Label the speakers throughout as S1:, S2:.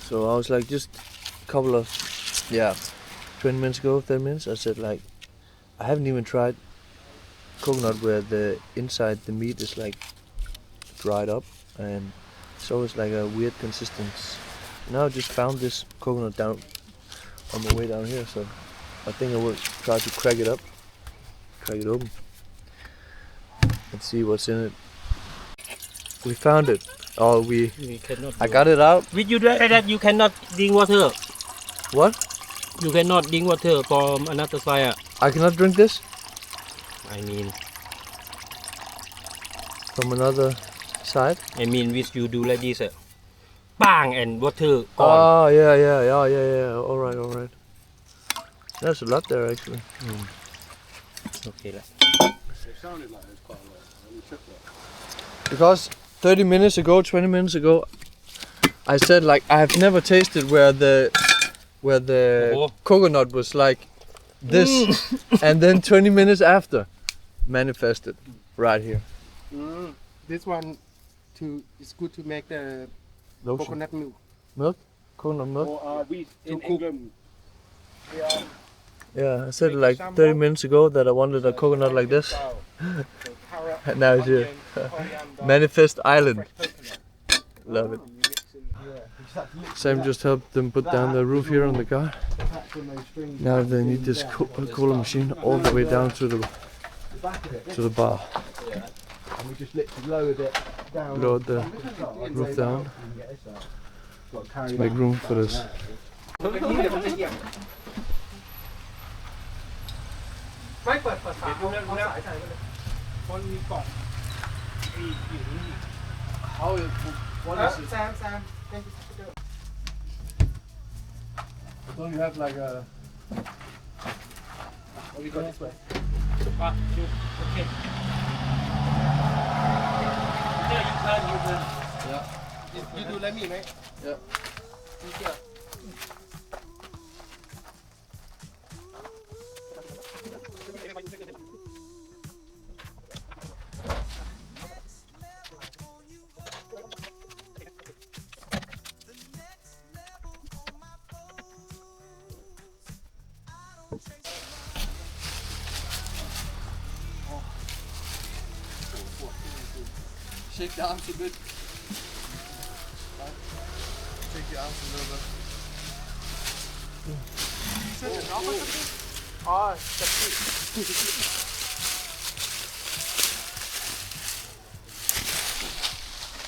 S1: So I was like, just a couple of, 20 minutes ago, 30 minutes, I said like, I haven't even tried coconut where the inside the meat is like dried up and it's always like a weird consistency. Now I just found this coconut down on my way down here, so I think I will try to crack it open and see what's in it. We found it. Oh, we
S2: cannot.
S1: I got it out.
S2: With you that you cannot drink water.
S1: What?
S2: You cannot drink water from another side.
S1: I cannot drink this?
S2: I mean.
S1: From another side?
S2: I mean, with you do like this. Bang and water gone.
S1: Oh, yeah. All right. There's a lot there actually.
S2: Okay.
S3: It sounded like there's quite a lot. We took that.
S1: Because 20 minutes ago, I said like I have never tasted where the coconut was like this, and then 20 minutes after, manifested right here.
S4: This one it's good to make the
S1: Lotion.
S4: coconut milk.
S1: Milk? Coconut milk?
S3: Or we in England.
S1: Yeah, I said like 30 minutes ago that I wanted a coconut like this. And now it's here. Manifest Island. Love it. Sam just helped them put down the roof here on the car. Now they need this cooler machine all the way down to the bar.
S3: And we just literally lowered it down.
S1: Lowered the roof down to make room for this.
S4: What is it? Sam.
S1: Don't you have like a...
S4: What you got this way?
S2: Okay.
S1: Yeah.
S4: You do like me, right?
S1: Yeah. Shake the arms a bit. Shake the arms a little bit.
S4: Oh,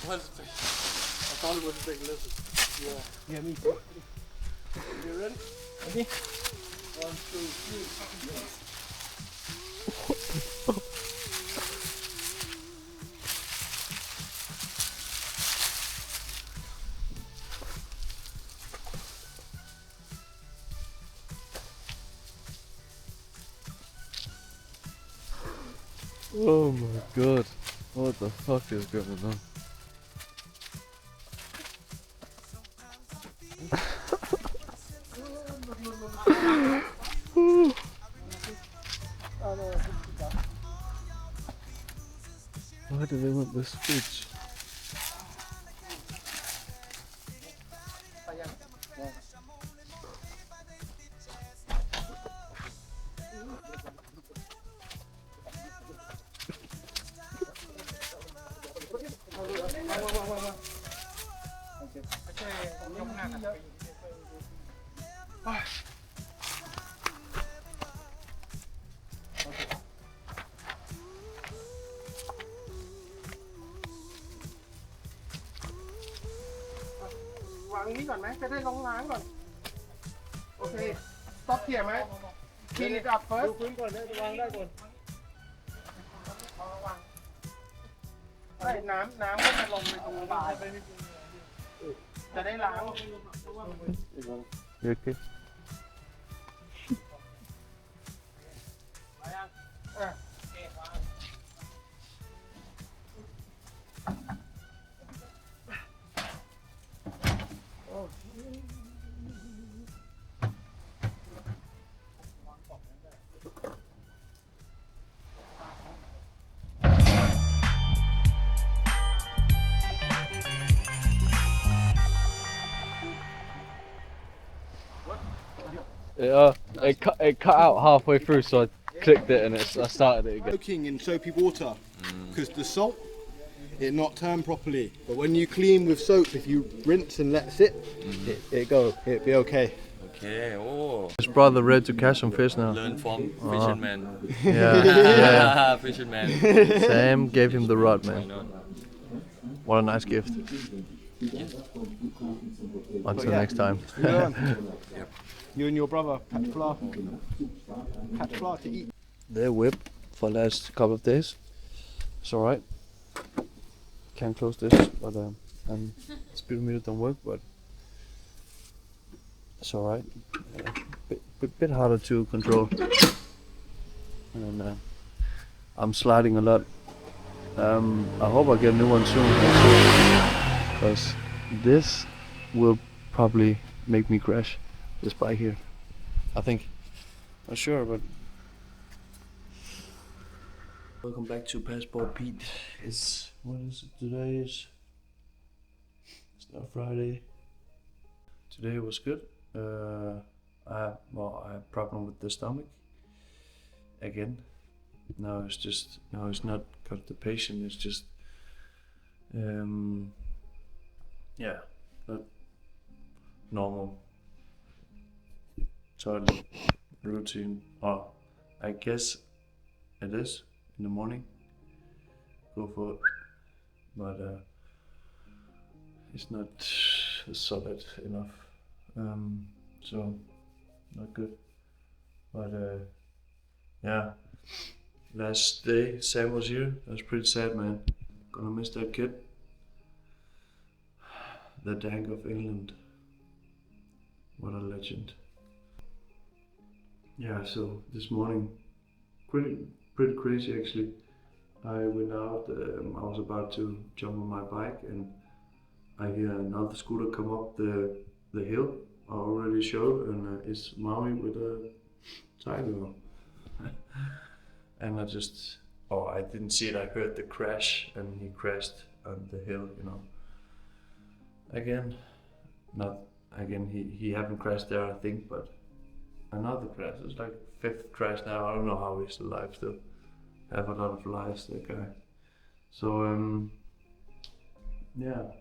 S1: What is it? I thought it was a big lizard.
S4: yeah, me too.
S1: You ready?
S2: Okay.
S1: 1, 2, 3. Oh my god, what the fuck is going on? Why do they want this speech?
S4: Vàngนี้ก่อนไหมจะได้ลงล้างก่อนโอเค stop here ไหม clean it up first
S1: ดูพื้นก่อนนะวางได้ก่อน
S4: ได้น้ำก็จะลงไปตรงบาร์จะได้ล้าง
S1: You okay?
S5: It cut out halfway through, so I clicked it and I started it again.
S3: Soaking in soapy water, because the salt, it not turn properly. But when you clean with soap, if you rinse and let it sit, it'd be okay.
S6: Okay, oh,
S1: His brother ready to catch some fish now.
S6: learn from fisherman.
S1: Yeah, yeah.
S6: Fisherman.
S1: Sam gave him the rod,
S6: Why
S1: man.
S6: not?
S1: What a nice gift. Until next time.
S3: You learn. You and your brother catch flour. Catch flour to eat.
S1: They're whipped for the last couple of days. It's alright. Can't close this, but speedometer don't work, but it's alright. Bit harder to control. And I'm sliding a lot. I hope I get a new one soon, because this will probably make me crash this bike here. I think. Not sure, but. Welcome back to Passport Pete. What is it today? It's not Friday. Today was good. I had a problem with the stomach again. Now it's not constipation. It's just not normal toilet routine. Oh, I guess it is in the morning. Go for it, but it's not solid enough. So not good. But yeah. Last day Sam was here. That was pretty sad, man. Gonna miss that kid. The Dank of England. What a legend. Yeah, so this morning, pretty crazy actually. I went out, I was about to jump on my bike and I hear another scooter come up the hill I already showed, and it's Maui with a tiger. And I didn't see it, I heard the crash and he crashed on the hill, you know. He haven't crashed there, I think, but another crash. It's like 5th crash now. I don't know how he's alive still. Have a lot of lives, that guy. So yeah,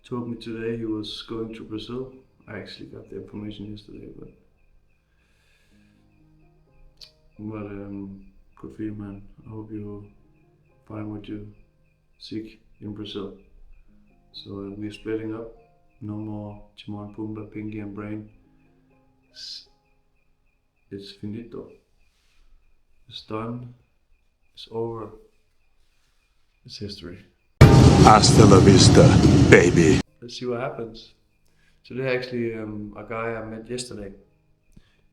S1: told me today he was going to Brazil. I actually got the information yesterday, but good for you, man. I hope you find what you seek in Brazil. So we're splitting up. No more Timon, Pumbaa, Pinky and Brain. It's finito. It's done. It's over. It's history.
S7: Hasta la vista, baby.
S1: Let's see what happens. Today actually a guy I met yesterday.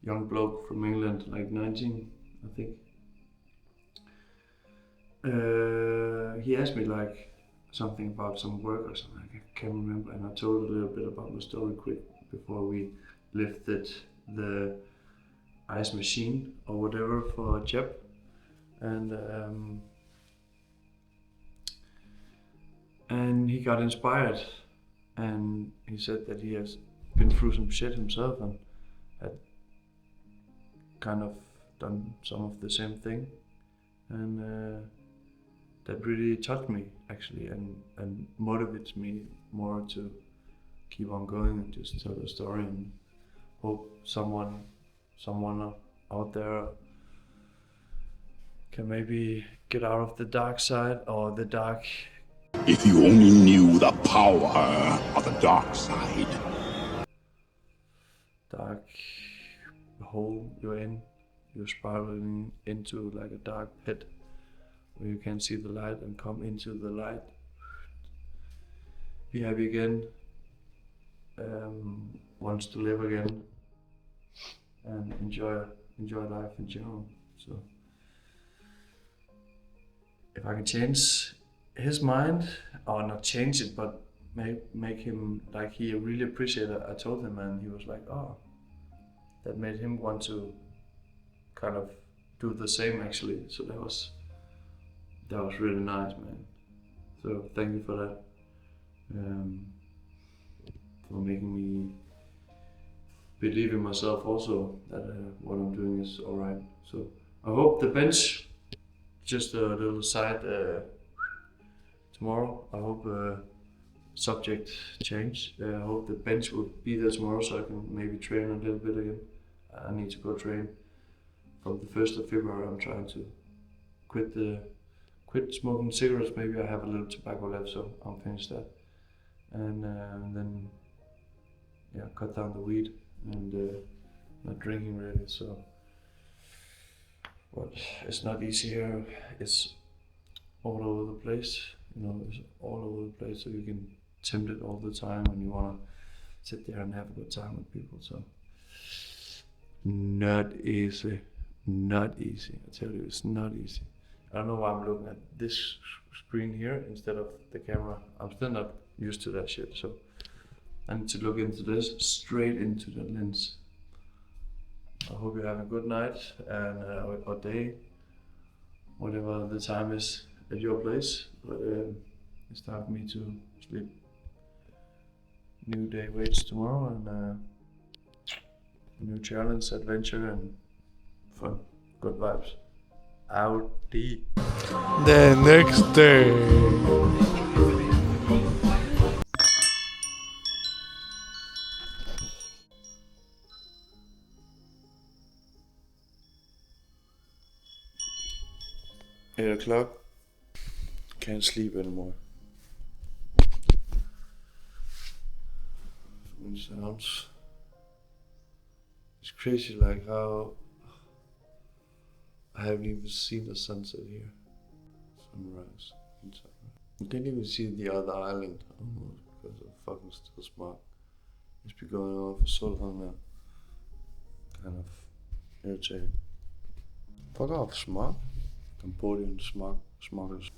S1: Young bloke from England, like 19, I think. He asked me like something about some work or something, I can't remember, and I told a little bit about my story quick before we lifted the ice machine or whatever for Djamb'e. And he got inspired, and he said that he has been through some shit himself and had kind of done some of the same thing, and that really touched me actually, and motivates me more to keep on going and just tell the story, and hope someone out there can maybe get out of the dark side, or the dark.
S7: If you only knew the power of the dark side.
S1: Dark hole you're in. You're spiraling into like a dark pit where you can see the light and come into the light. Be happy again. Wants to live again. And enjoy life in general. So if I can change his mind, or not change it, but make him like he really appreciated it. I told him, and he was like, oh, that made him want to kind of do the same actually. So that was really nice, man. So thank you for that, for making me believe in myself also that what I'm doing is alright. So I hope the bench, just a little side tomorrow. I hope subject change. I hope the bench will be there tomorrow so I can maybe train a little bit again. I need to go train. From the 1st of February I'm trying to quit smoking cigarettes. Maybe I have a little tobacco left, so I'll finish that. And then cut down the weed and not drinking really. So, but it's not easy here. It's all over the place. It's all over the place. So you can tempt it all the time, and you wanna sit there and have a good time with people. So, not easy. Not easy. I tell you, it's not easy. I don't know why I'm looking at this screen here instead of the camera. I'm still not used to that shit. So I need to look into this, straight into the lens. I hope you're having a good night and or day, whatever the time is at your place. But it's time for me to sleep. New day waits tomorrow, and new challenge, adventure, and fun. Good vibes. Out.
S8: The next day.
S1: 8 o'clock. Can't sleep anymore. It sounds. It's crazy, like how I haven't even seen the sunset here. Sunrise and sunrise. You can't even see the other island almost because of fucking still smog. It's been going on for so long now. Kind of irritating. Fuck off, smog. Cambodian smuggers.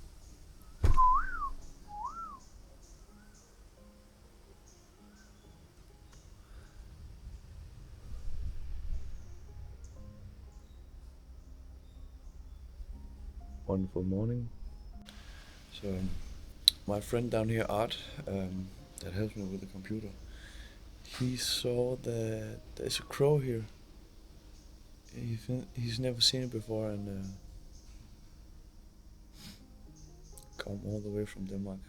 S1: Wonderful morning. So my friend down here, Art, that helps me with the computer, he saw that there's a crow here. He's never seen it before, and come all the way from Denmark.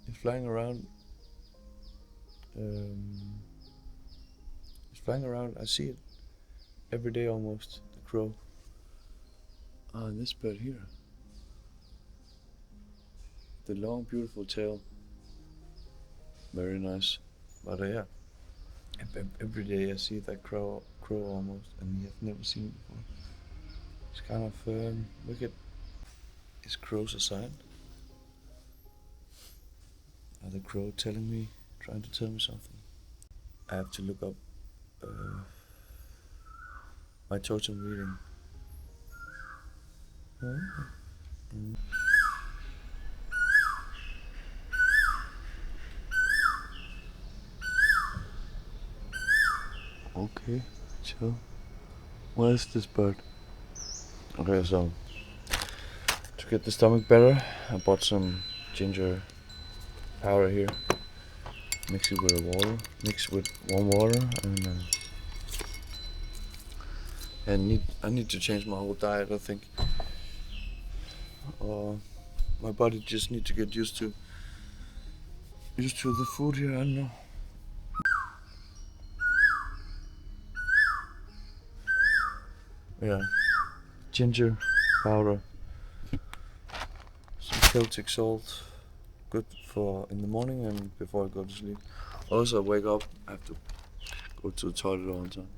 S1: He's flying around. I see it every day almost. The crow. And this bird here. The long, beautiful tail. Very nice. But yeah, every day I see that crow almost, and I've never seen it before. It's kind of wicked. Is crows a sign? Are the crow telling me, trying to tell me something? I have to look up my totem reading. Okay, chill. What is this bird? Okay, so to get the stomach better, I bought some ginger powder here. Mix it with warm water, and I need to change my whole diet. I think my body just need to get used to the food here. I don't know. Yeah, ginger powder, some Celtic salt, good for in the morning and before I go to sleep. Also, I wake up, I have to go to the toilet all the time.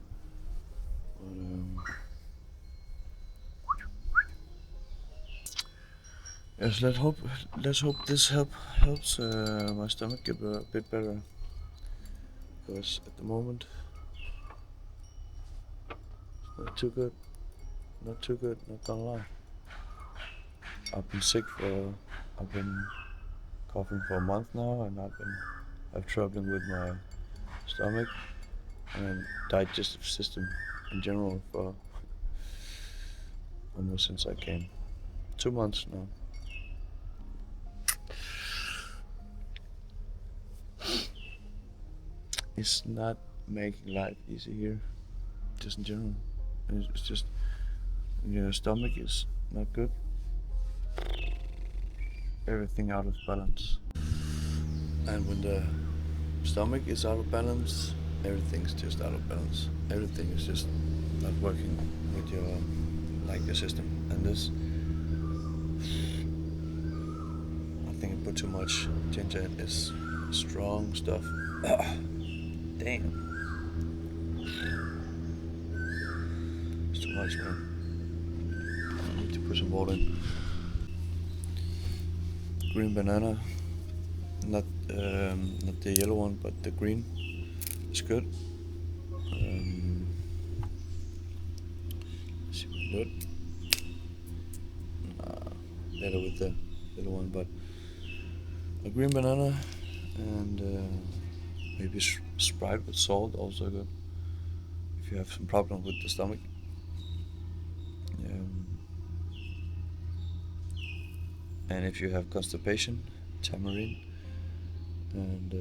S1: But, yes, let's hope this helps my stomach get a bit better. Because at the moment, it's not too good. Not gonna lie. I've been coughing for a month now, and I've trouble with my stomach and digestive system in general for almost since I came. 2 months now. is not making life easy here, just in general. It's just your stomach is not good. Everything out of balance. And when the stomach is out of balance, everything's just out of balance. Everything is just not working with your system. And this, I think I put too much ginger in. It's strong stuff. Damn. It's too much, man. I need to put some water in. Green banana, not the yellow one, but the green. It's good. See what we do it. Better with the little one, but a green banana and maybe Sprite with salt, also good. If you have some problem with the stomach. And if you have constipation, tamarind and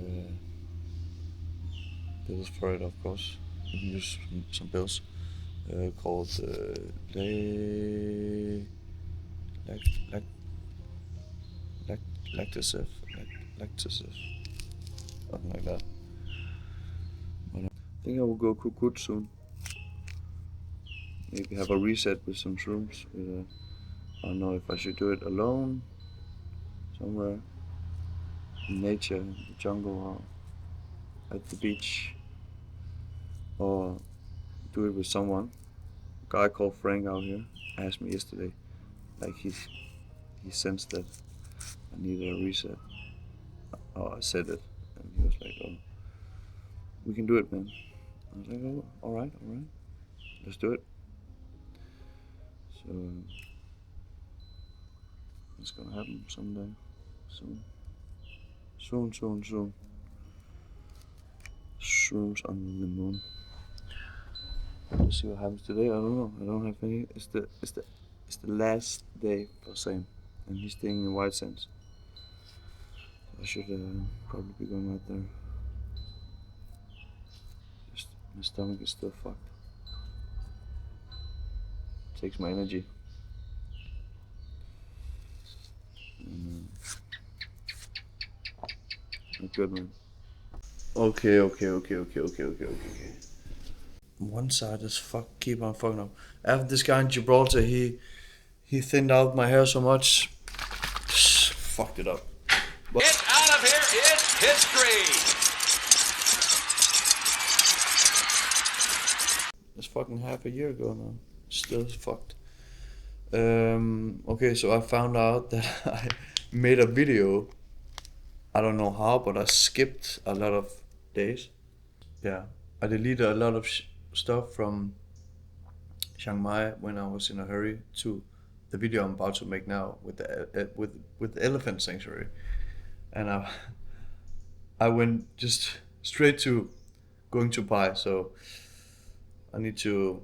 S1: pills for it, of course. You can use some pills called lactacif, something like that. But I think I will go cook soon. Maybe have a reset with some shrooms. I don't know if I should do it alone, somewhere in nature, in the jungle, or at the beach, or do it with someone. A guy called Frank out here asked me yesterday, like he sensed that I needed a reset. Oh, I said it, and he was like, "Oh, we can do it, man." I was like, "Oh, all right, let's do it." So it's gonna happen someday, soon. Shrooms on the moon. Let's see what happens today. I don't know. I don't have any. It's the last day for Sam, and he's staying in White Sands. I should probably be going out there. Just my stomach is still fucked. Takes my energy. And, not good, man. Okay. One side is keep on fucking up. After this guy in Gibraltar, he thinned out my hair so much, just fucked it up. But
S9: get out of here! It's history.
S1: it's fucking half a year ago now. Still fucked. Okay, so I found out that I made a video. I don't know how, but I skipped a lot of days. Yeah, I deleted a lot of stuff from Chiang Mai when I was in a hurry to the video I'm about to make now with the elephant sanctuary, and I went just straight to going to Pai. So I need to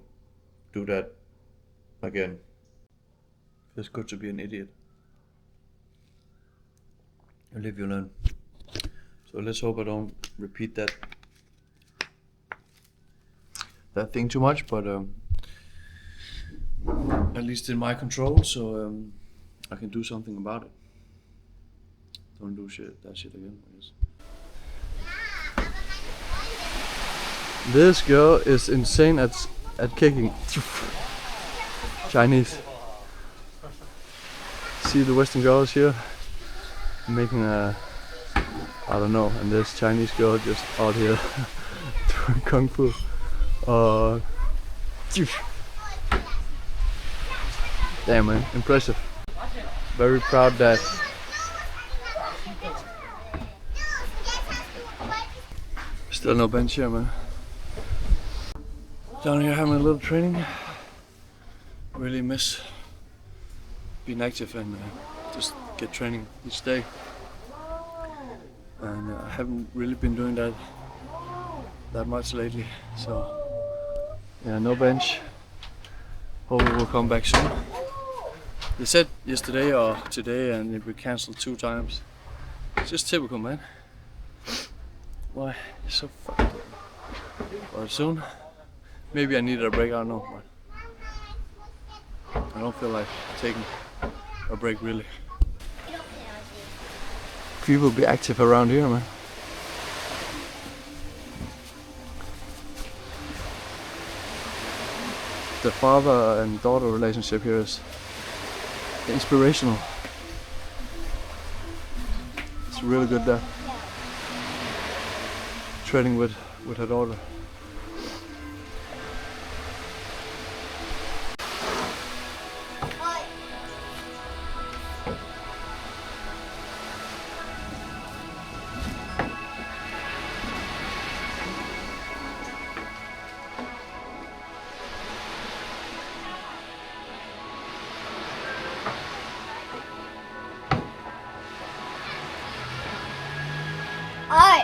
S1: do that again. It's good to be an idiot. You live, you learn. So let's hope I don't repeat that thing too much, but at least in my control, so I can do something about it. Don't do that shit again, I guess. This girl is insane at kicking. Chinese. See the Western girls here making I don't know, and this Chinese girl just out here doing kung fu. Damn, man, impressive. Very proud dad. Still no bench here, man. Down here having a little training. Really miss being active and just get training each day. And I haven't really been doing that much lately. So yeah, no bench. Hope it will come back soon. They said yesterday or today, and it will cancel 2 times. It's just typical, man.
S5: Why? It's so fucked up. But soon, maybe I need a break, I don't know. But I don't feel like taking a break really. People be active around here, man. The father and daughter relationship here is inspirational. It's really good there. Trading with her daughter.
S10: Ơi.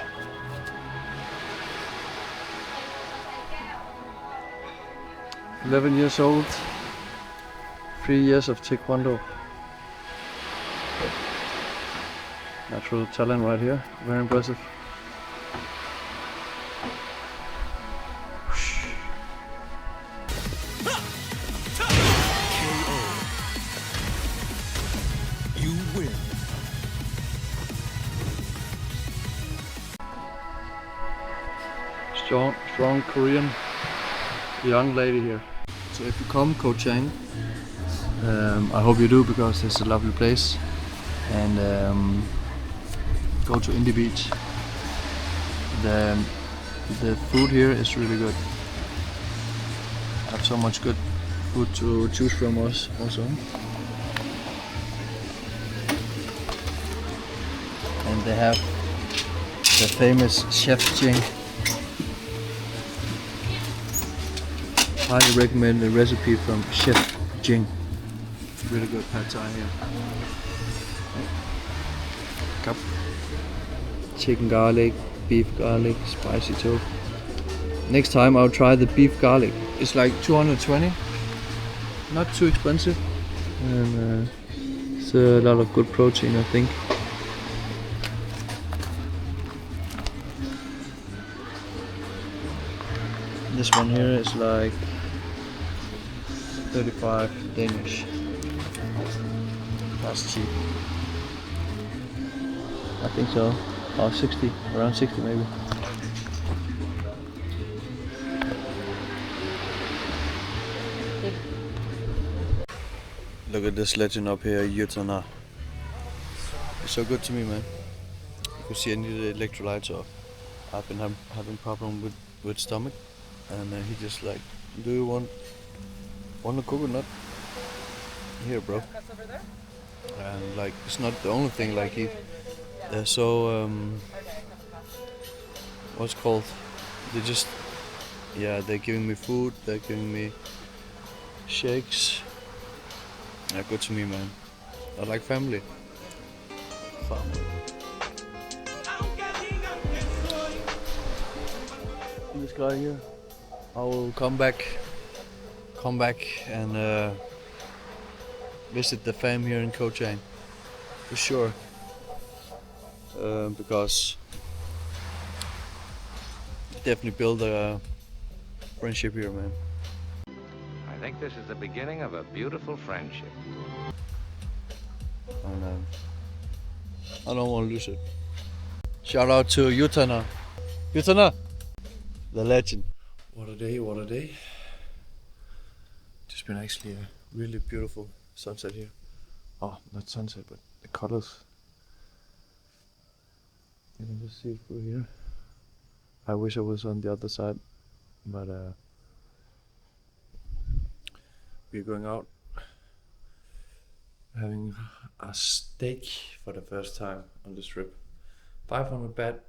S5: 11 years old, 3 years of Taekwondo. Natural talent right here, very impressive.
S9: You win.
S5: Strong Korean young lady here. So if you come Koh Chang, I hope you do because it's a lovely place, and go to Indie Beach. The food here is really good. I have so much good food to choose from us also. And they have the famous Chef Jing. Highly recommend the recipe from Chef Jing. Really good pad thai here. Cup. Chicken garlic, beef garlic, spicy tofu. Next time I'll try the beef garlic. It's like 220, not too expensive, and it's a lot of good protein, I think. This one here is like 35 Danish. That's cheap. I think so. Or 60, around 60 maybe. Look at this legend up here, Yutana. It's so good to me, man. Because I need the electrolytes off. I've been having problem with stomach, and he just like, do you want a coconut? Here, bro. And like, it's not the only thing. Like they're so what's it called? They just, yeah, they're giving me food. They're giving me shakes. They're good to me, man. I like family. This guy here. I will come back and visit the fam here in Koh Chang for sure, because definitely build a friendship here, man.
S11: I think this is the beginning of a beautiful friendship.
S5: And I don't want to lose it. Shout out to Yutana. Yutana, the legend. What a day, what a day. Just been actually a really beautiful sunset here. Oh, not sunset, but the colors. You can just see it through here. I wish I was on the other side, but we're going out having a steak for the first time on this trip. 500 baht.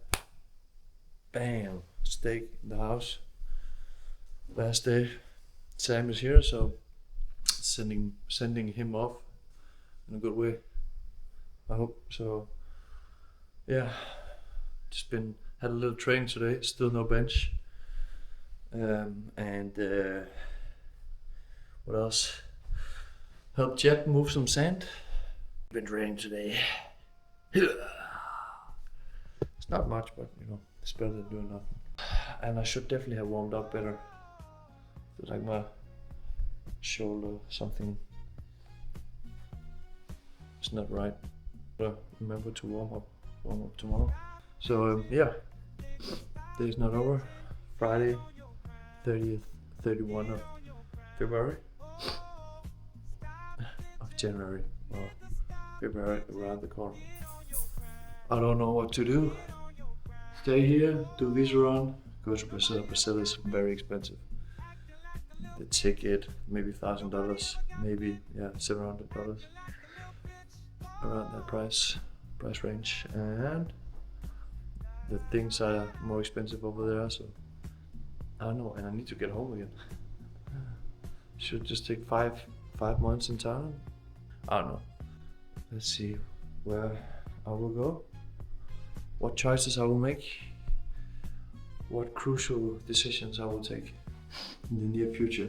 S5: Bam! Steak in the house. Last day. Sam is here, so sending him off in a good way. I hope so. Yeah, just had a little training today. Still no bench. And what else? Helped Jeb move some sand. Been training today. It's not much, but you know, it's better than doing nothing. And I should definitely have warmed up better. Feel like my shoulder, something is not right. But remember to warm up tomorrow. So yeah, day's not over. Friday, 30th, 31 of February. Of January, or February around the corner. I don't know what to do. Stay here, do visa run, go to Brazil. Brazil is very expensive. The ticket, maybe $1,000, maybe $700. Around that price range, and the things are more expensive over there. So I don't know, and I need to get home again. Should just take five months in Thailand. I don't know. Let's see where I will go, what choices I will make, what crucial decisions I will take in the near future.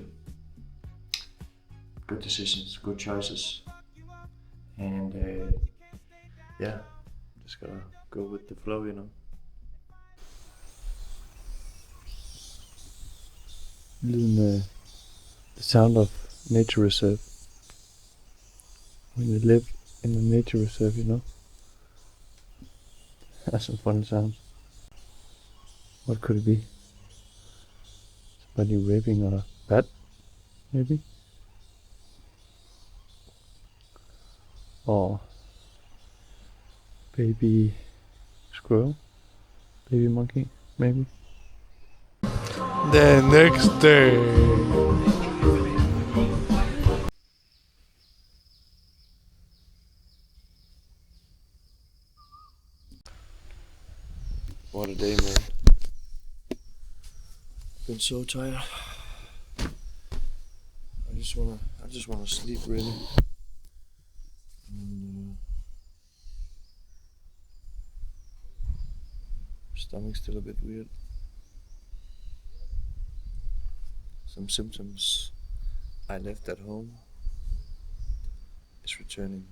S5: Good decisions, good choices, and yeah, just gotta go with the flow, you know.
S1: The sound of nature reserve. When you live in a nature reserve, you know. That's some fun sounds. What could it be? Somebody raping a bat, maybe? Or baby squirrel, baby monkey, maybe?
S8: The next day.
S5: What a day, man. Been so tired. I just wanna sleep, really. And, stomach's still a bit weird. Some symptoms I left at home is returning.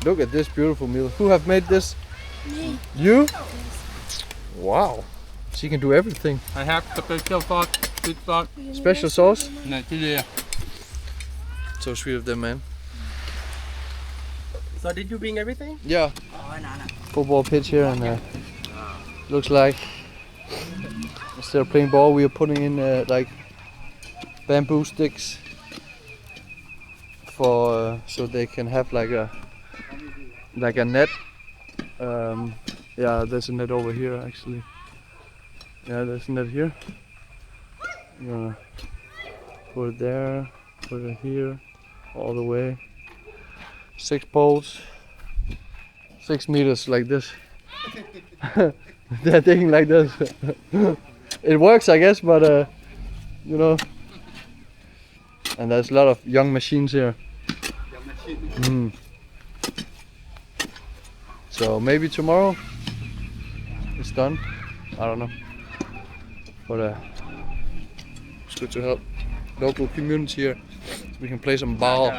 S1: Look at this beautiful meal. Who have made this?
S10: Me.
S1: You? Wow. She can do everything.
S2: I have special sauce, sweet sauce.
S1: Special sauce?
S2: No, chili.
S1: So sweet of them, man.
S2: So did you bring everything?
S1: Yeah. Football pitch here, and looks like instead of playing ball, we are putting in like bamboo sticks for so they can have like a net. Yeah, there's a net over here actually. Yeah, there's a net here. I'm gonna put it there, put it here, all the way. 6 poles, 6 meters like this. They're digging like this. It works, I guess, but you know. And there's a lot of young machines here. So maybe tomorrow it's done. I don't know. But it's good to help local community here. So we can play some ball.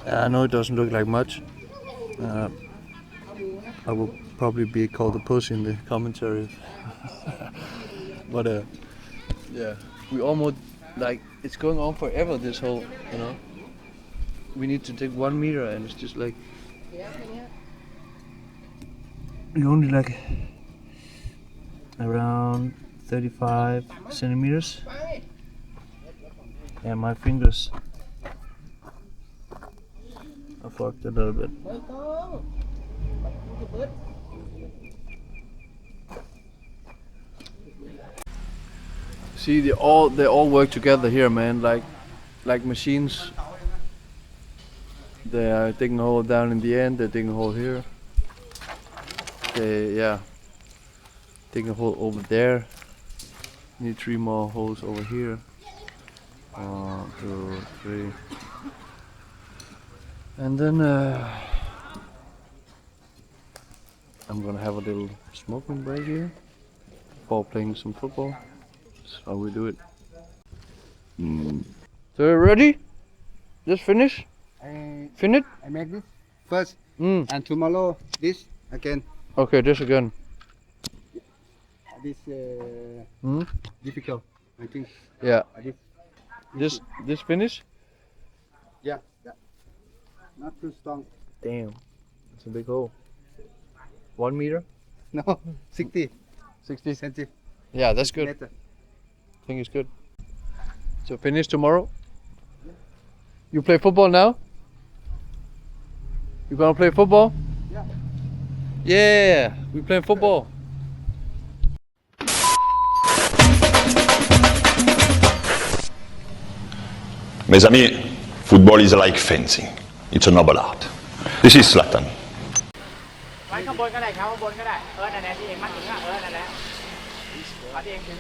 S1: I know it doesn't look like much. I will probably be called a pussy in the commentary. But yeah, we almost like it's going on forever. This whole, you know. We need to take 1 meter, and it's just like only like around 35 centimeters, and my fingers are fucked a little bit. See, they all work together here, man. Like machines. They are digging a hole down in the end. They're digging a hole here. Digging a hole over there. Need 3 more holes over here. 1, 2, 3. And then I'm gonna have a little smoking break here before playing some football. That's how we do it. So you ready? Just finish? Finish?
S3: I make this first,
S1: Mm.
S3: and tomorrow this again.
S1: Okay, this again.
S3: This
S1: Hmm?
S3: difficult, I think.
S1: Yeah.
S3: This
S1: This finish?
S3: yeah. Not too strong.
S1: Damn. It's a big hole. 1 meter?
S3: No, 60
S1: 60? Yeah, that's good.
S3: meter.
S1: I think it's good. So finish tomorrow? You play football now? You gonna play football?
S3: Yeah.
S1: Yeah, we playing football.
S7: Mes amis, football is like fencing. It's a noble art. This is Zlatan.
S2: ไว้ข้างบนก็ได้ครับข้างบนก็ได้นั่นแหละที่เองมัดถึงนั่นแหละมัดที่เองถึง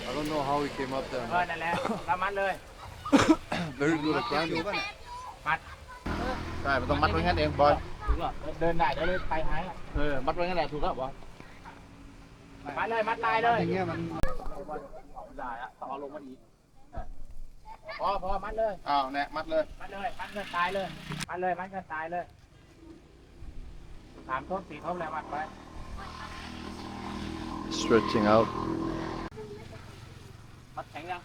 S1: I don't know how we came up there.
S2: นั่นแหละแล้วมัดเลย
S1: Very good at climbing.
S2: มัด
S1: ใช่มันต้องมัดไว้งั้นเองบอล
S2: ถูกหรอเดินได้เดี๋ยวเลยไปหาย
S1: มัดไว้งั้นแหละถูกแล้วบอล
S2: มัดเลยมัดตายเลย
S3: อย่างเงี้ยมัน
S2: ได้อะต่อลงมาอีกพอมัดเลย
S1: อ้าวแน่มัดเลย
S2: มัดเงินตายเลยมัดเงินตายเลย3 ทุ่ม 4 ทุ่มแล้วมัดไป
S1: Stretching out.
S2: มัดแข็งยัง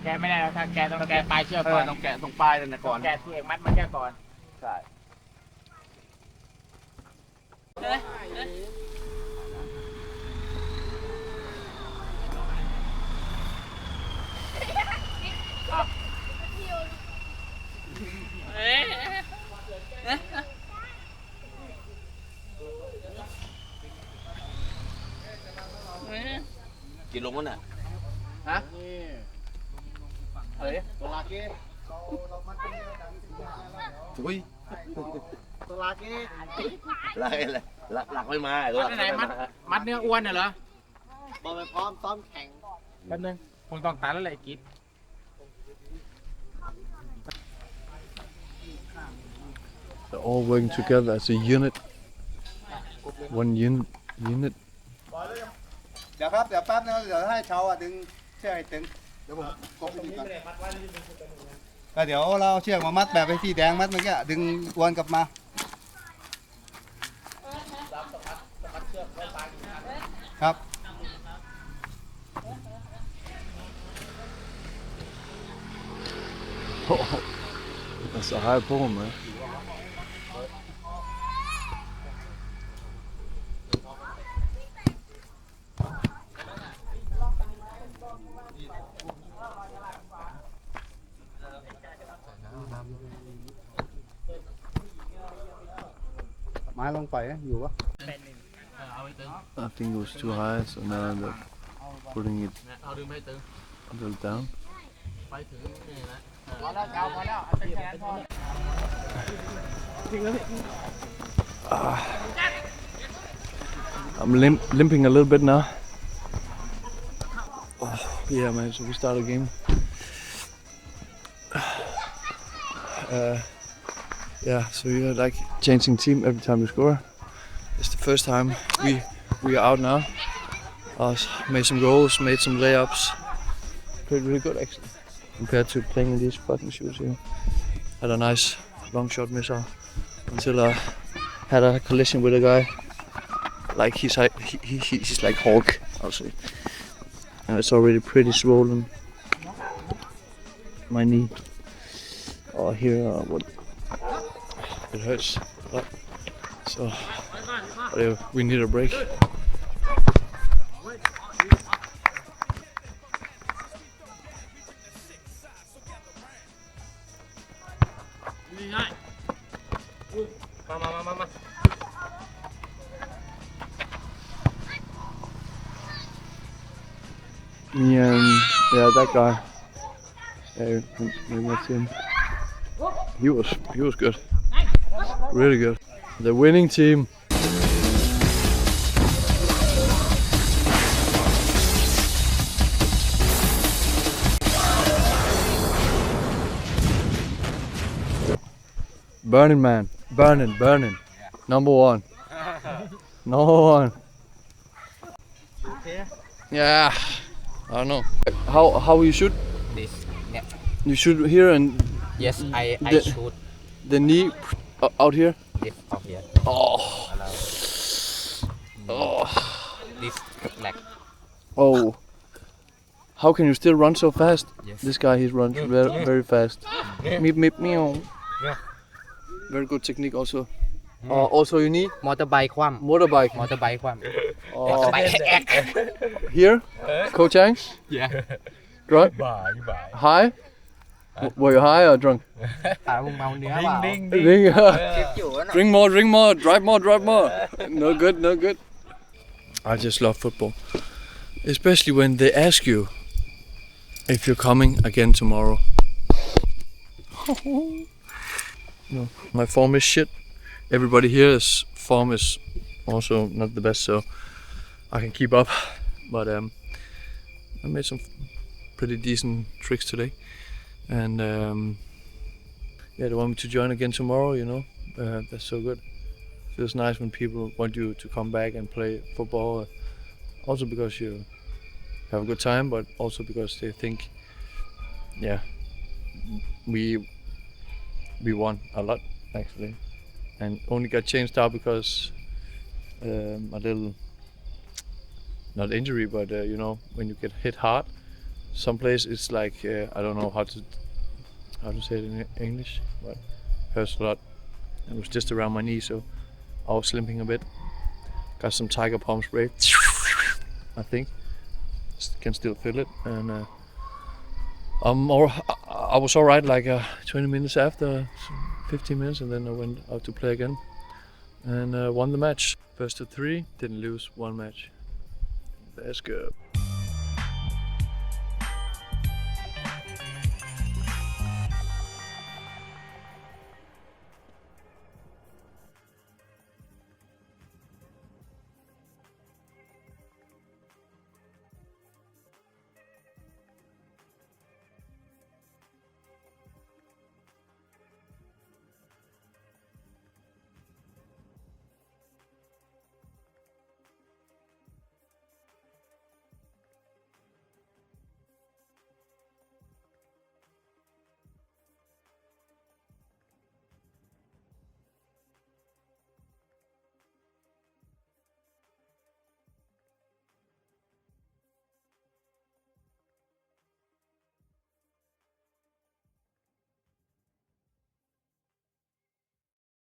S2: แกไม่ได้แล้วถ้าแกต้องแกปลายเชือกก่อน
S1: ต้องแกะตรงปลายนั่นนะก่อน
S2: แกที่เองมัดมันแค่ก่อน
S1: ใช่
S6: กินลงมั้งน่ะ
S1: ฮะ
S3: ตัวลาเก้อุ้ยตัวลาเก้
S6: หลักไม่มาตัว
S2: มัดไหนมัดเนื้ออ้วนน่ะเหรอบ
S3: อลไปพร้อมซ้อมแข่ง
S2: แป๊บนึงคงต้องตัดแล้วแหละไอ้กิ๊ด
S1: They're all working together as a unit. One unit.
S3: เดี๋ยวครับเดี๋ยวแป๊บนึงเดี๋ยวให้เขาดึงเชือกให้ตึงเดี๋ยวผมกดไปก่อนก็เดี๋ยวเราเอาเชือกมามัดแบบไอ้ที่แดงมัดเมื่อกี้ดึงวนกลับมาครับ
S1: Oh, that's a high poem, man.
S3: Mai lông phải nhiều quá.
S1: I think it was too high, so now I ended up putting it a little down. I'm limping a little bit now. Oh, yeah, man, so we start a game. Yeah, so we're like changing team every time we score. It's the first time we are out now. Made some goals, made some layups. Played really good actually, compared to playing in these fucking shoes here. Had a nice long shot missile until I had a collision with a guy. Like he's like Hulk, I'll say. And it's already pretty swollen. My knee. Oh, here, what? It hurts a lot. So, we need a break. Me and that guy. Yeah, maybe that's him. He was good. Really good. The winning team. Burning man. Burning. Number one.
S5: No one. Yeah. I don't know. How you shoot?
S2: This. Yeah.
S5: You shoot here and
S2: Yes, I
S5: The-
S2: shoot
S5: the knee out here.
S2: this off here.
S5: Oh. Oh.
S2: This leg.
S5: Oh. How can you still run so fast?
S2: Yes.
S5: This guy, he runs very, very fast. Meep, meep, meow.
S2: Yeah.
S5: Very good technique also. Also you need
S2: มอเตอร์ไบค์คว่
S5: motorbike.
S2: ำมอเตอร์ไบค์คว่
S5: Oh.
S2: ำ
S5: Here? Koh Chang?
S2: Yeah.
S5: Drunk? High? Were you high or drunk?
S2: ตามึงเมาเนื้อเปล่า
S5: Drink, drink more, drive more. No good, no good. I just love football. Especially when they ask you if you're coming again tomorrow. No, my form is shit. Everybody here's form is also not the best, so I can keep up. But I made some pretty decent tricks today, and yeah, they want me to join again tomorrow. You know, that's so good. Feels nice when people want you to come back and play football. Also because you have a good time, but also because they think, yeah, we won a lot actually, and only got changed out because a little, not injury, but you know, when you get hit hard, some place it's like I don't know how to say it in English, but hurts a lot. It was just around my knee, so I was limping a bit. Got some tiger palm spray. I think can still feel it, and I was all right like 20 minutes after, 15 minutes, and then I went out to play again and won the match. First to 3, didn't lose one match. That's good.